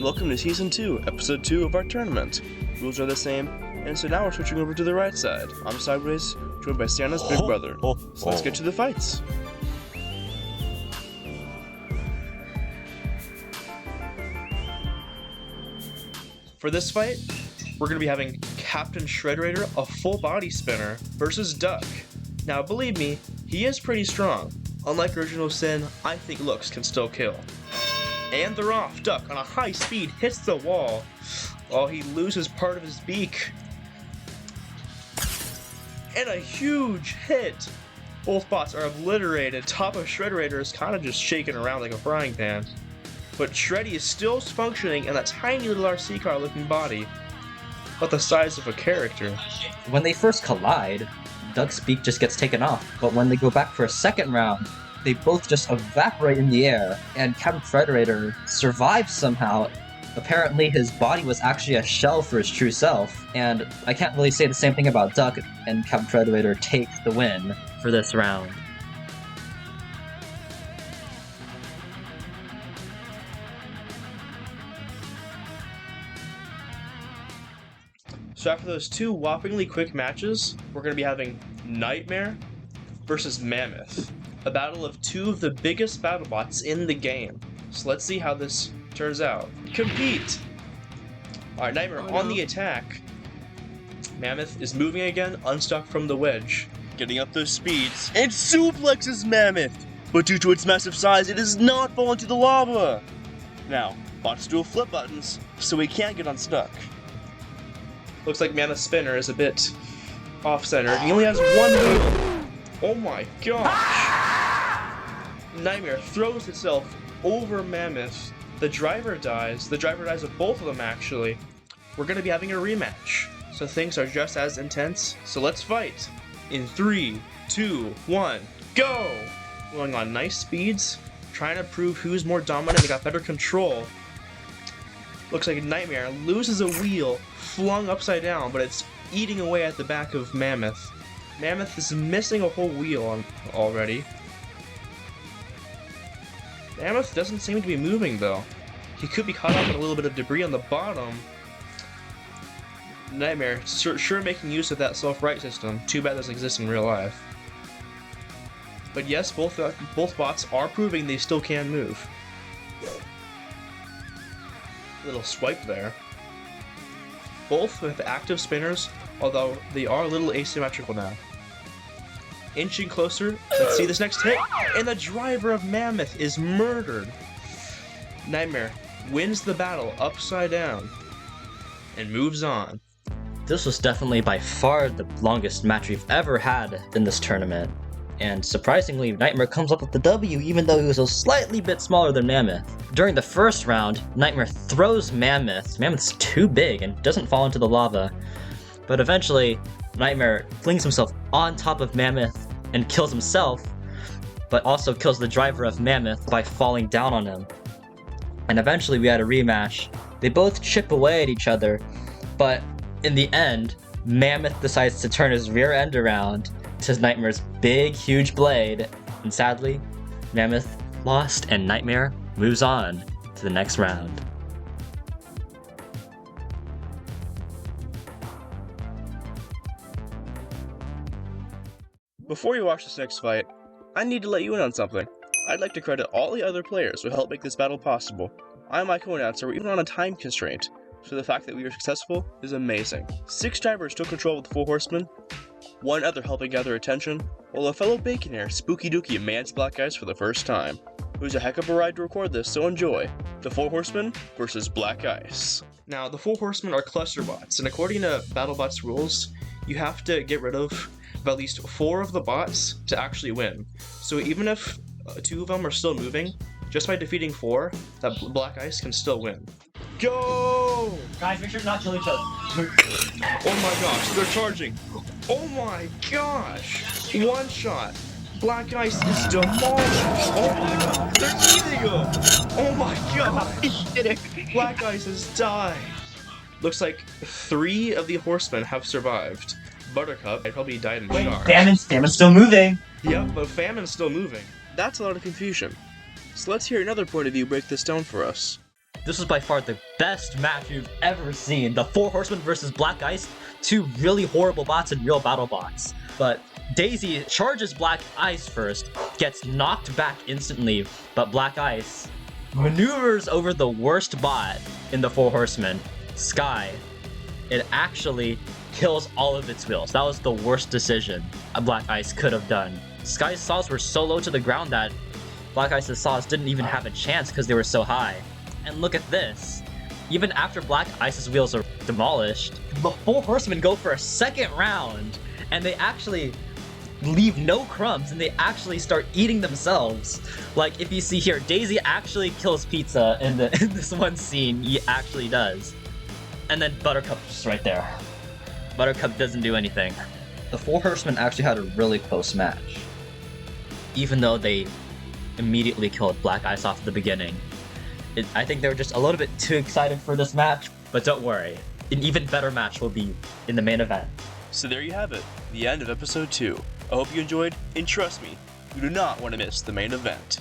welcome to Season 2, Episode 2 of our tournament. Rules are the same, and so now we're switching over to the right side. I'm Sideways, joined by Santa's big brother. So let's get to the fights. For this fight, we're going to be having Captain Shreddy, a full body spinner, versus Duck. Now believe me, he is pretty strong. Unlike Original Sin, I think looks can still kill. And they're off. Duck, on a high speed, hits the wall while he loses part of his beak. And a huge hit! Both bots are obliterated. Top of Shreddy is kind of just shaking around like a frying pan. But Shreddy is still functioning in that tiny little RC car looking body, about the size of a character. When they first collide, Duck's beak just gets taken off, but when they go back for a second round, they both just evaporate in the air, and Captain Shreddy survives somehow. Apparently his body was actually a shell for his true self, and I can't really say the same thing about Duck, and Captain Shreddy takes the win for this round. So after those two whoppingly quick matches, we're going to be having Nightmare versus Mammoth, a battle of two of the biggest BattleBots in the game. So let's see how this turns out. Compete! Alright, Nightmare on the attack. Mammoth is moving again, unstuck from the wedge. Getting up those speeds, and suplexes Mammoth! But due to its massive size, it does not fall into the lava! Now, bots dual flip buttons, so he can't get unstuck. Looks like Mammoth's spinner is a bit off-centered. He only has one wheel. Oh my gosh! Nightmare throws itself over Mammoth. The driver dies. The driver dies of both of them, actually. We're going to be having a rematch. So things are just as intense. So let's fight. In 3, 2, 1, go! Going on nice speeds. Trying to prove who's more dominant and got better control. Looks like Nightmare loses a wheel, flung upside down, but it's eating away at the back of Mammoth. Mammoth is missing a whole wheel already. Mammoth doesn't seem to be moving though. He could be caught up in a little bit of debris on the bottom. Nightmare sure making use of that self-right system. Too bad it doesn't exist in real life. But yes, both bots are proving they still can move. Little swipe there. Both with active spinners, although they are a little asymmetrical now. Inching closer, let's see this next hit, and the driver of Mammoth is murdered. Nightmare wins the battle upside down and moves on. This was definitely by far the longest match we've ever had in this tournament. And surprisingly, Nightmare comes up with the W even though he was a slightly bit smaller than Mammoth. During the first round, Nightmare throws Mammoth. Mammoth's too big and doesn't fall into the lava. But eventually, Nightmare flings himself on top of Mammoth and kills himself, but also kills the driver of Mammoth by falling down on him. And eventually we had a rematch. They both chip away at each other, but in the end, Mammoth decides to turn his rear end around to Nightmare's big, huge blade, and sadly, Mammoth lost and Nightmare moves on to the next round. Before you watch this next fight, I need to let you in on something. I'd like to credit all the other players who helped make this battle possible. I'm my co-announcer, we're even on a time constraint, so the fact that we were successful is amazing. 6 drivers took control of the 4 Horsemen, 1 other helping gather attention, while a fellow Baconaire, Spooky Dookie, mans Black Ice for the first time. It was a heck of a ride to record this, so enjoy. The 4 Horsemen versus Black Ice. Now, the 4 Horsemen are cluster bots, and according to BattleBots rules, you have to get rid of at least 4 of the bots to actually win. So even if 2 of them are still moving, just by defeating 4, that Black Ice can still win. Go! Guys, make sure to not kill each other. Oh my gosh, they're charging. Oh my gosh! One shot. Black Ice is demolished. Oh my god, they're eating him. Oh my god. Black Ice has died. Looks like 3 of the Horsemen have survived. Buttercup, I probably died in shock. Fammine's still moving. Yep, but Fammine's still moving. That's a lot of confusion. So let's hear another point of view break this down for us. This was by far the best match we've ever seen. The Four Horsemen versus Black Ice, two really horrible bots and real BattleBots. But Daisy charges Black Ice first, gets knocked back instantly, but Black Ice maneuvers over the worst bot in the Four Horsemen, Sky. It actually kills all of its wheels. That was the worst decision a Black Ice could have done. Sky's saws were so low to the ground that Black Ice's saws didn't even have a chance because they were so high. And look at this. Even after Black Ice's wheels are demolished, the Four Horsemen go for a second round, and they actually leave no crumbs, and they actually start eating themselves. Like, if you see here, Daisy actually kills Pizza in this one scene. He actually does. And then Buttercup's just right there. Buttercup doesn't do anything. The Four Horsemen actually had a really close match, even though they immediately killed Black Ice off at the beginning. I think they were just a little bit too excited for this match, but don't worry, an even better match will be in the main event. So there you have it, the end of episode 2. I hope you enjoyed, and trust me, you do not want to miss the main event.